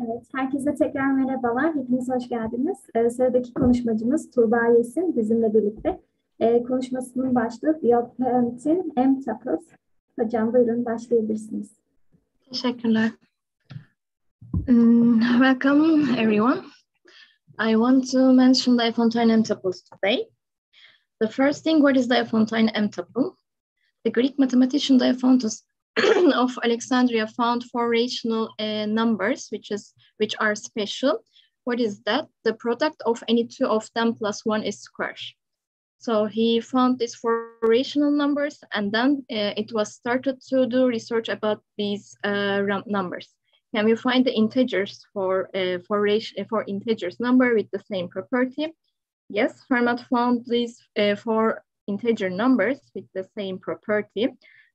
Evet, herkese tekrar merhabalar. Hepiniz hoş geldiniz. Sıradaki konuşmacımız Tuğba Yesin bizimle birlikte. Konuşmasının başlığı Biyoperintin M-Tuples. Hocam buyurun başlayabilirsiniz. Teşekkürler. Welcome everyone. I want to mention Diophantine M-Tuples today. The first thing, what is Diophantine M-Tuple? The Greek mathematician Diophantus of Alexandria found four rational numbers, which are special. What is that? The product of any two of them plus one is square. So he found these four rational numbers, and then it was started to do research about these numbers. Can we find the integers for integers number with the same property? Yes, Fermat found these four integer numbers with the same property,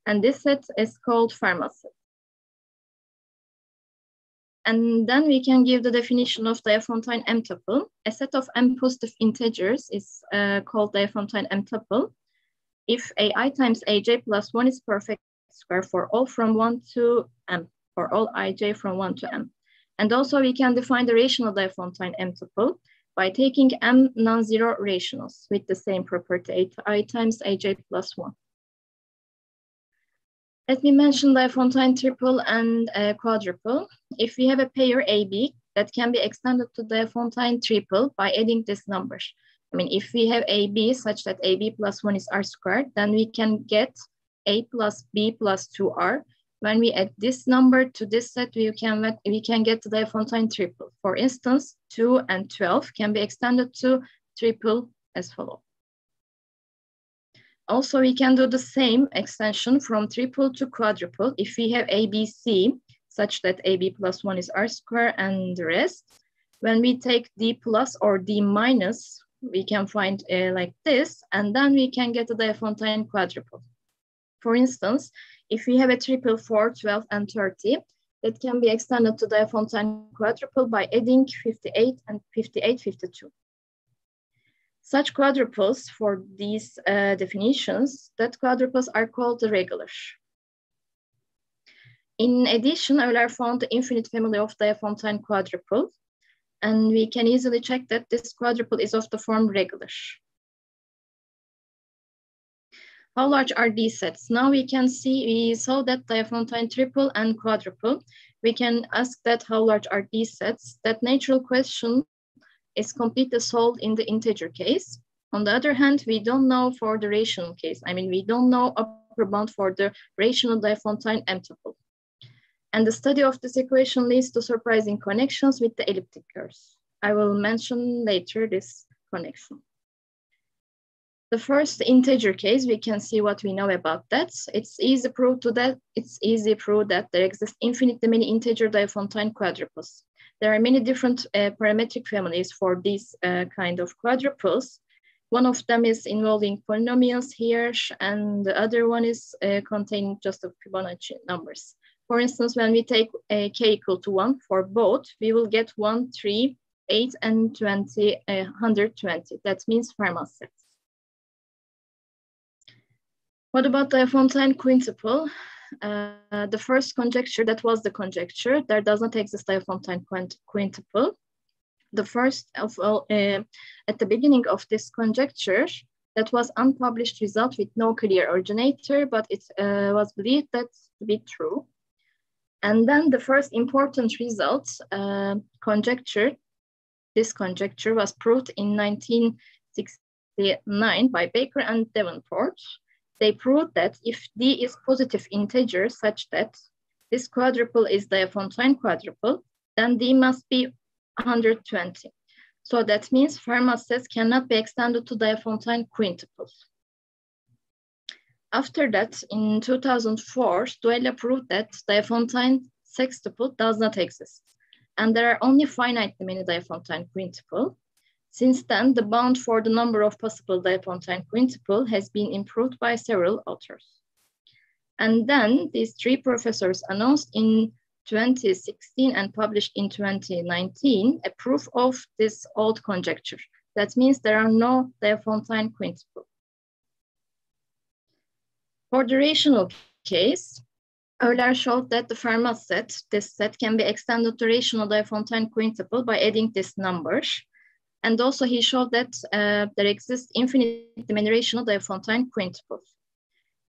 and this set is called Fermat set. And then we can give the definition of Diophantine M-tuple. A set of m positive integers is called Diophantine M-tuple if ai times aj plus 1 is perfect square for all from 1 to m, for all ij from 1 to m. And also we can define the rational Diophantine M-tuple by taking m non-zero rationals with the same property, ai times aj plus 1. Let me mention Diophantine triple and quadruple. If we have a pair AB that can be extended to Diophantine triple by adding these numbers. I mean, if we have AB such that AB plus 1 is r squared, then we can get A plus B plus 2r. When we add this number to this set, we can get the Diophantine triple. For instance, 2 and 12 can be extended to triple as follows. Also, we can do the same extension from triple to quadruple if we have ABC such that AB plus 1 is r squared and the rest. When we take D plus or D minus, we can find like this, and then we can get the Diophantine quadruple. For instance, if we have a triple 4, 12, and 30, it can be extended to Diophantine quadruple by adding 58 and 58, 52. Such quadruples for these definitions, that quadruples are called the regular. In addition, Euler found the infinite family of Diophantine quadruples, and we can easily check that this quadruple is of the form regular. How large are these sets? Now we saw that Diophantine triple and quadruple. We can ask that how large are these sets? That natural question is completely solved in the integer case. On the other hand, we don't know for the rational case. I mean, we don't know upper bound for the rational Diophantine M-tuple. And the study of this equation leads to surprising connections with the elliptic curves. I will mention later this connection. The first integer case, we can see what we know about that. It's easy proof that there exist infinitely many integer Diophantine quadruples. There are many different parametric families for these kind of quadruples. One of them is involving polynomials here, and the other one is containing just the Fibonacci numbers. For instance, when we take k equal to 1 for both, we will get 1, 3, 8, and 20, 120. That means Fermat sets. What about the Diophantine quintuple? The first conjecture, that was the conjecture. There does not exist Diophantine quintuple. The first of all, at the beginning of this conjecture, that was unpublished result with no clear originator, but it was believed that to be true. And then the first important result, conjecture, this conjecture was proved in 1969 by Baker and Davenport. They proved that if D is positive integer such that this quadruple is Diophantine quadruple, then D must be 120. So that means Fermat sets cannot be extended to Diophantine quintuples. After that, in 2004, Duella proved that Diophantine sextuple does not exist, and there are only finitely many Diophantine quintuple. Since then, the bound for the number of possible Diophantine quintuple has been improved by several authors. And then these three professors announced in 2016 and published in 2019 a proof of this old conjecture. That means there are no Diophantine quintuple. For the rational case, Euler showed that the Fermat set, this set can be extended to rational Diophantine quintuple by adding this number. And also he showed that there exists infinitely many rational Diophantine quintuples.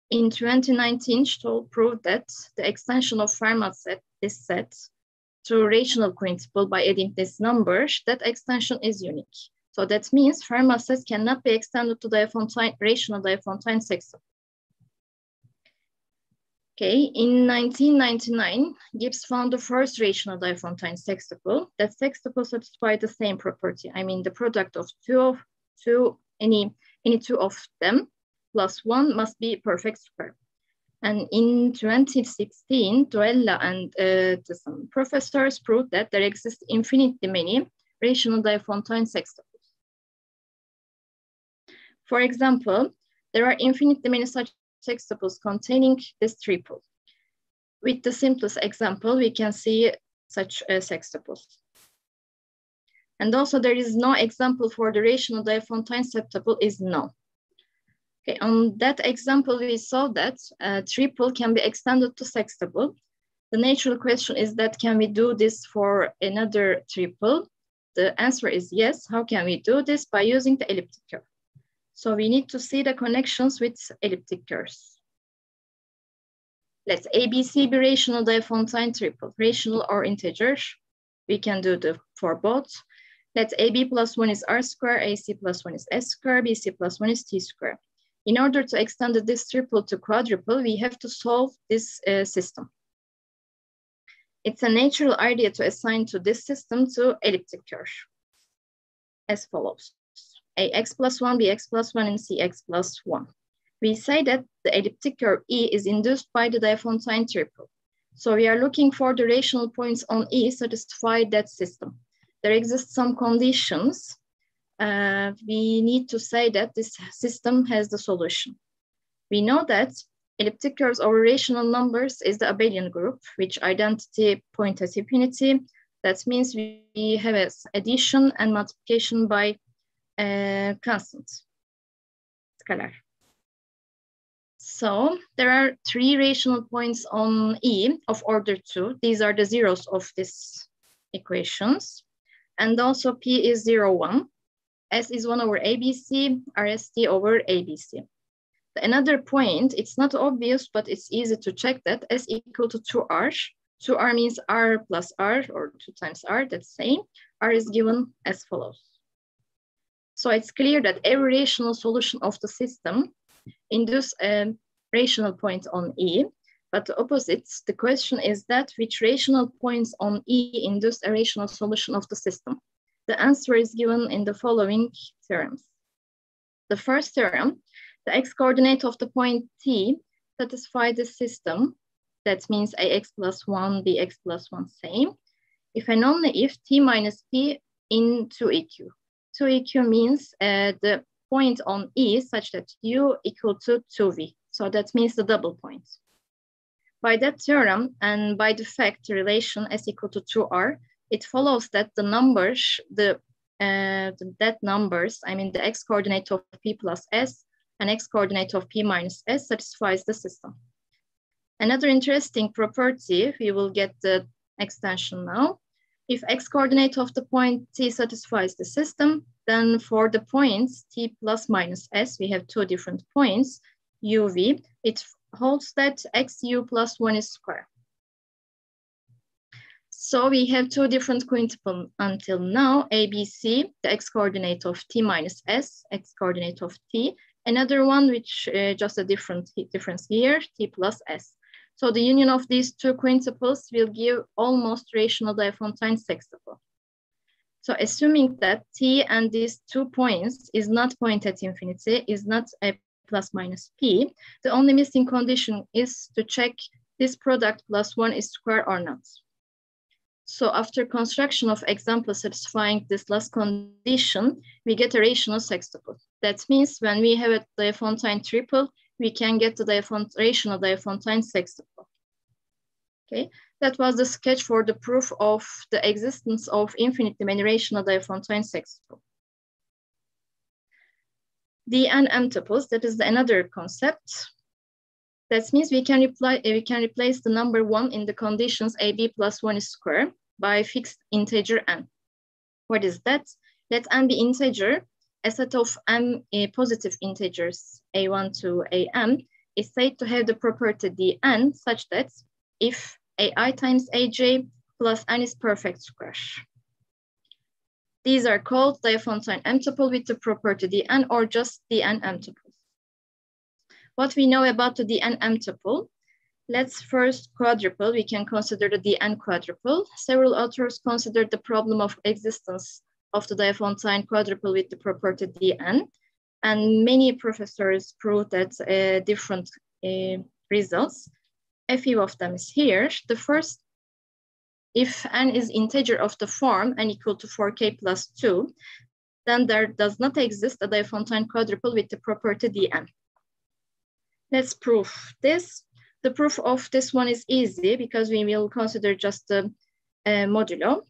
In 2019, Stoll proved that the extension of Fermat set, this set, to rational quintuple by adding this number, that extension is unique. So that means Fermat sets cannot be extended to rational Diophantine sextuple. Okay, in 1999, Gibbs found the first rational Diophantine sextuple. That sextuple satisfied the same property. I mean, the product of any two of them plus one must be perfect square. And in 2016, Toella and some professors proved that there exist infinitely many rational Diophantine sextuples. For example, there are infinitely many such sextuples containing this triple. With the simplest example, we can see such sextuples. And also there is no example for the rational Diophantine septuple is no. Okay, on that example, we saw that triple can be extended to sextuple. The natural question is that can we do this for another triple? The answer is yes. How can we do this? By using the elliptic curve. So we need to see the connections with elliptic curves. Let's ABC be rational Diophantine triple, rational or integer. We can do for both. Let's AB plus 1 is R square, AC plus 1 is S square, BC plus 1 is T square. In order to extend this triple to quadruple, we have to solve this system. It's a natural idea to assign to this system to elliptic curve as follows. AX plus 1, BX plus 1, and CX plus 1. We say that the elliptic curve E is induced by the Diophantine triple. So we are looking for the rational points on E satisfy that system. There exist some conditions. We need to say that this system has the solution. We know that elliptic curves over rational numbers is the abelian group, which identity point at infinity. That means we have as addition and multiplication by constant, scalar. So there are 3 rational points on E of order 2. These are the zeros of these equations. And also P is 0, 1. S is 1 over ABC, RST over ABC. Another point, it's not obvious, but it's easy to check that S equal to 2R. 2R means R plus R, or 2 times R, that's same. R is given as follows. So it's clear that every rational solution of the system induce a rational point on E, but the opposite, the question is that which rational points on E induce a rational solution of the system? The answer is given in the following theorems. The first theorem, the x-coordinate of the point T satisfies the system. That means AX plus 1, BX plus 1 same. If and only if T minus P in 2EQ. 2EQ means the point on E such that U equal to 2V. So that means the double point. By that theorem and by the fact relation S equal to 2R, it follows that the numbers, that numbers, I mean the x-coordinate of P plus S and x-coordinate of P minus S satisfies the system. Another interesting property, we will get the extension now. If x-coordinate of the point T satisfies the system, then for the points T plus minus S, we have 2 different points, UV, it holds that XU plus 1 is square. So we have 2 different quintuples until now, ABC, the x-coordinate of T minus S, x-coordinate of T, another one which just a difference here, T plus S. So the union of these 2 quintuples will give almost rational Diophantine sextuple. So assuming that T and these 2 points is not point at infinity, is not a plus minus P, the only missing condition is to check this product plus 1 is square or not. So after construction of example satisfying this last condition, we get a rational sextuple. That means when we have a Diophantine triple, we can get the rational Diophantine sextuple. Okay, that was the sketch for the proof of the existence of infinitely many rational Diophantine sextuple. The n-m tuples, that is another concept. That means we can replace the number 1 in the conditions ab plus 1 square by fixed integer n. What is that? Let n be integer. A set of m positive integers a1 to am is said to have the property dn such that if ai times aj plus n is perfect square. These are called Diophantine M tuple with the property dn or just dn M tuple. What we know about the dn M tuple? Let's first quadruple. We can consider the dn quadruple. Several authors considered the problem of existence of the Diophantine quadruple with the property dn, and many professors proved that different results. A few of them is here. The first, if n is integer of the form n equal to 4k plus 2, then there does not exist a Diophantine quadruple with the property dn. Let's prove this. The proof of this one is easy because we will consider just the modulo.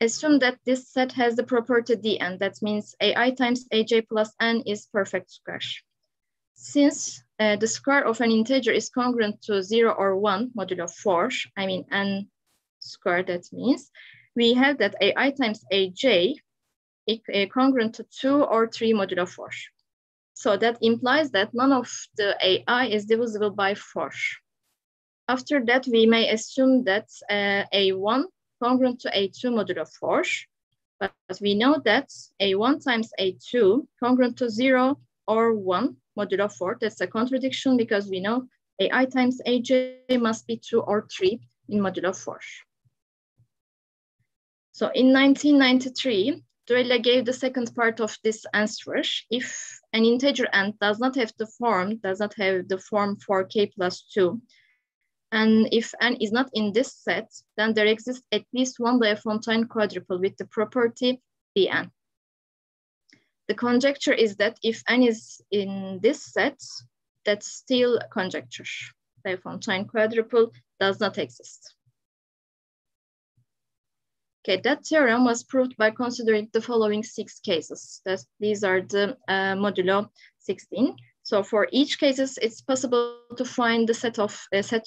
Assume that this set has the property dn. That means ai times aj plus n is perfect square. Since the square of an integer is congruent to 0 or 1 modulo 4, I mean n squared, that means we have that ai times aj congruent to 2 or 3 modulo 4. So that implies that none of the ai is divisible by 4. After that, we may assume that a1 congruent to a2 modulo 4, but we know that a1 times a2 congruent to 0 or 1 modulo 4. That's a contradiction because we know ai times aj must be 2 or 3 in modulo 4. So in 1993, Duella gave the second part of this answer. If an integer n does not have the form 4k plus 2, and if n is not in this set, then there exists at least one Diophantine quadruple with the property dn. The conjecture is that if n is in this set, that's still conjecture. Diophantine quadruple does not exist. Okay, that theorem was proved by considering the following 6 cases. These are the modulo 16. So for each cases, it's possible to find the set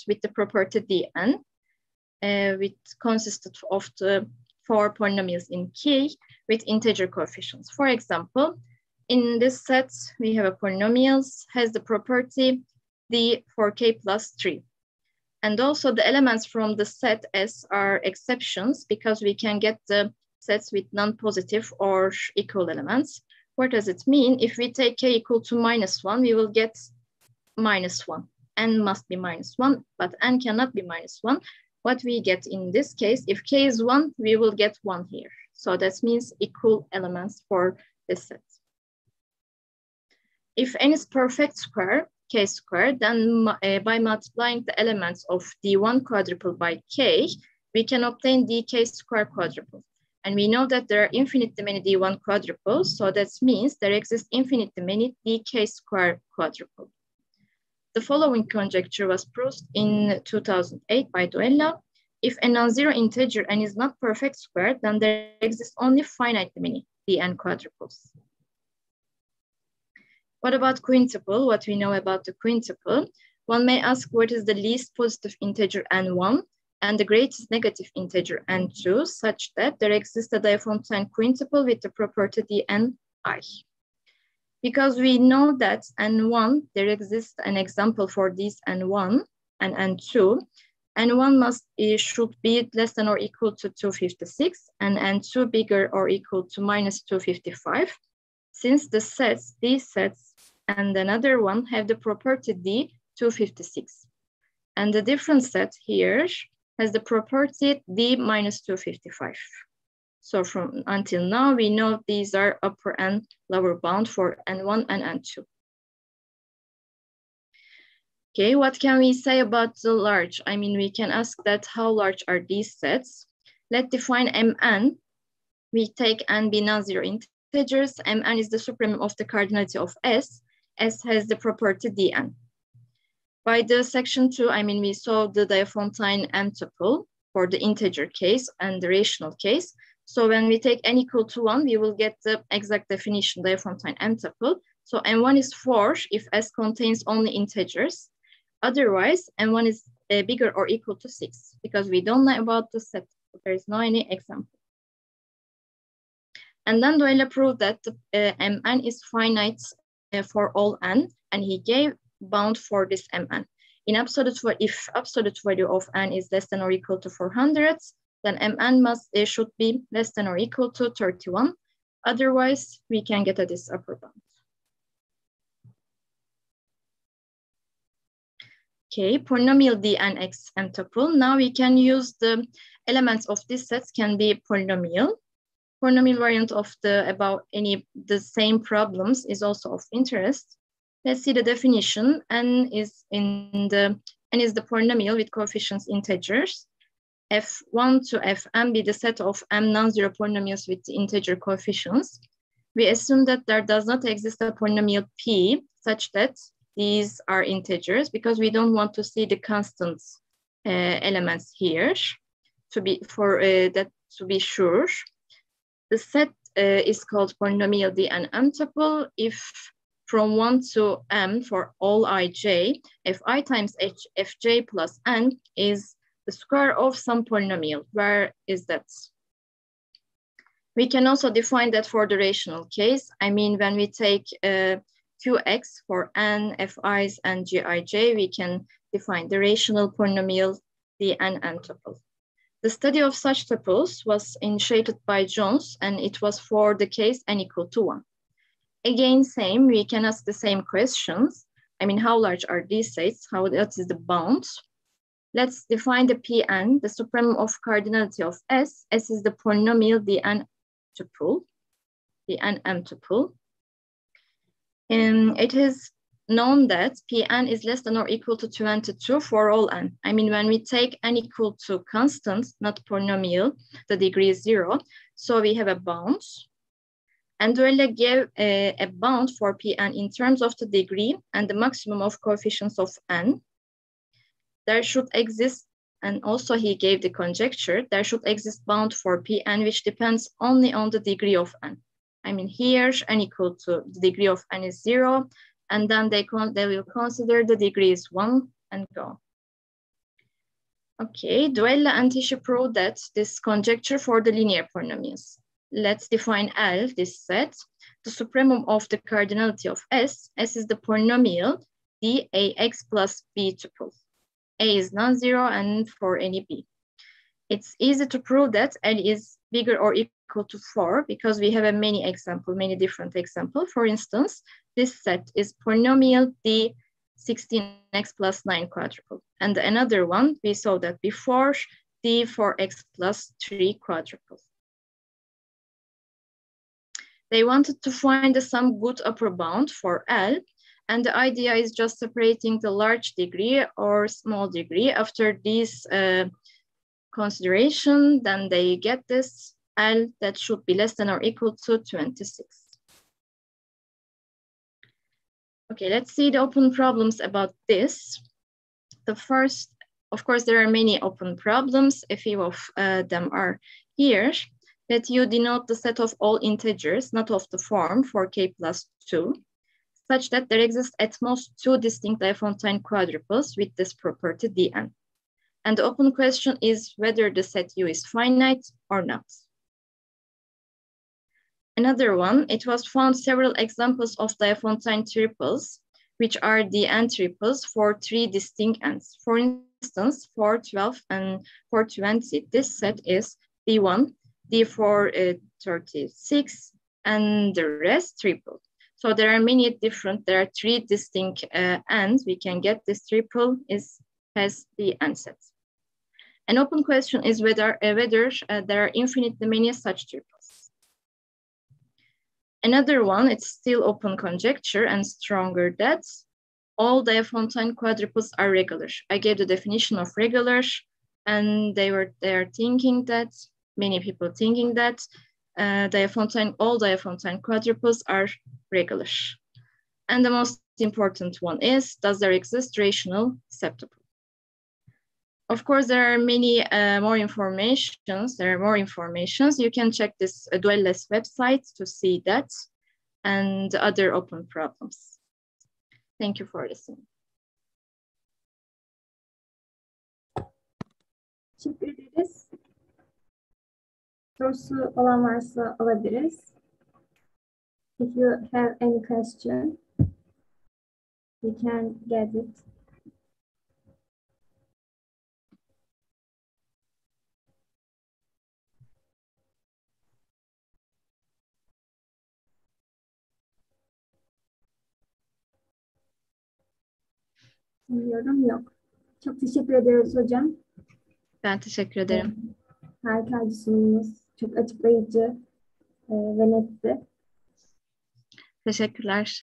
with the property dn, which consisted of the 4 polynomials in K with integer coefficients. For example, in this set, we have a polynomials has the property d 4k plus 3. And also the elements from the set S are exceptions because we can get the sets with non-positive or equal elements. What does it mean? If we take k equal to -1, we will get -1. N must be -1, but n cannot be -1. What we get in this case, if k is 1, we will get 1 here. So that means equal elements for this set. If n is perfect square, k squared, then by multiplying the elements of d1 quadruple by k, we can obtain dk square quadruple. And we know that there are infinitely many d1 quadruples, so that means there exists infinitely many dk square quadruple. The following conjecture was proved in 2008 by Duella. If a non-zero integer n is not perfect square, then there exists only finitely many dn quadruples. What about quintuple? What we know about the quintuple? One may ask what is the least positive integer n1 and the greatest negative integer n2 such that there exists a Diophantine quintuple with the property dni. Because we know that n1, there exists an example for these n1 and n2. n1 should be less than or equal to 256 and n2 bigger or equal to -255. Since the sets, these sets and another one have the property d 256. And the different set here has the property d -255. So from until now, we know these are upper and lower bound for n1 and n2. Okay, what can we say about the large? I mean, we can ask that how large are these sets? Let's define Mn. We take n be non-zero integers. Mn is the supremum of the cardinality of S. S has the property Dn. By the section 2, I mean, we saw the Diophantine M tuple for the integer case and the rational case. So when we take n equal to 1, we will get the exact definition Diophantine M tuple. So M1 is 4 if S contains only integers. Otherwise, M1 is bigger or equal to 6 because we don't know about the set. There is no any example. And then Duella proved that Mn is finite for all n, and he gave bound for this Mn. In absolute, if absolute value of n is less than or equal to 400, then Mn should be less than or equal to 31. Otherwise, we can get this upper bound. Okay, polynomial Dnx m tuple. Now we can use the elements of this set can be polynomial. Polynomial variant of the same problems is also of interest. Let's see the definition. N is the polynomial with coefficients integers. F1 to Fm be the set of m non-zero polynomials with the integer coefficients. We assume that there does not exist a polynomial P such that these are integers because we don't want to see the constant elements here to be sure. The set is called polynomial Dn tuple if from 1 to m for all ij, fi times fj plus n is the square of some polynomial. Where is that? We can also define that for the rational case. I mean, when we take qx for n, fi's, and gij, we can define the rational polynomial Dn tuple. The study of such tuples was initiated by Jones, and it was for the case n equal to 1. Again, same, we can ask the same questions. I mean, how large are these sets? What is the bound? Let's define the Pn, the supremum of cardinality of S. S is the polynomial Dn tuple, Dnm tuple. And it is known that Pn is less than or equal to 22 for all n. I mean, when we take n equal to constant, not polynomial, the degree is 0. So we have a bound. And Duella gave a bound for Pn in terms of the degree and the maximum of coefficients of n. There should exist, and also he gave the conjecture, there should exist bound for Pn which depends only on the degree of n. I mean, here n equal to the degree of n is 0, and then they will consider the degree is 1 and go. Okay, Duella and Tisci proved that this conjecture for the linear polynomials. Let's define L, this set, the supremum of the cardinality of S. S is the polynomial Dax plus B tuple. A is non-zero and for any B. It's easy to prove that L is bigger or equal to 4 because we have many different examples. For instance, this set is polynomial D16x plus 9 quadruple. And another one, we saw that before, D4x plus 3 quadruple. They wanted to find some good upper bound for L, and the idea is just separating the large degree or small degree. After this consideration, then they get this L that should be less than or equal to 26. Okay, let's see the open problems about this. The first, of course, there are many open problems. A few of them are here. That you denote the set of all integers, not of the form for k plus 2, such that there exist at most 2 distinct Lafontaine quadruples with this property Dn. And the open question is whether the set U is finite or not. Another one, it was found several examples of Lafontaine triples, which are Dn triples for 3 distinct n's. For instance, for 12 and for 20, this set is D1, D4 36, and the rest triple. So there are there are 3 distinct n's. We can get this triple has the n sets. An open question is whether there are infinitely many such triples. Another one, it's still open conjecture and stronger that all Lafontaine quadruples are regular. I gave the definition of regular, and they are thinking that, many people thinking that all Lafontaine quadruples are regular. And the most important one is, does there exist rational septuple? Of course, there are many more informations. There are more informations. You can check this Duella's website to see that and other open problems. Thank you for listening. Teşekkür ederiz. Sorusu olan varsa alabiliriz. If you have any question, you can get it. Sanıyorum yok. Çok teşekkür ediyoruz hocam. Ben teşekkür ederim. Harika sunumunuz. Çok açıklayıcı ve netti. Teşekkürler.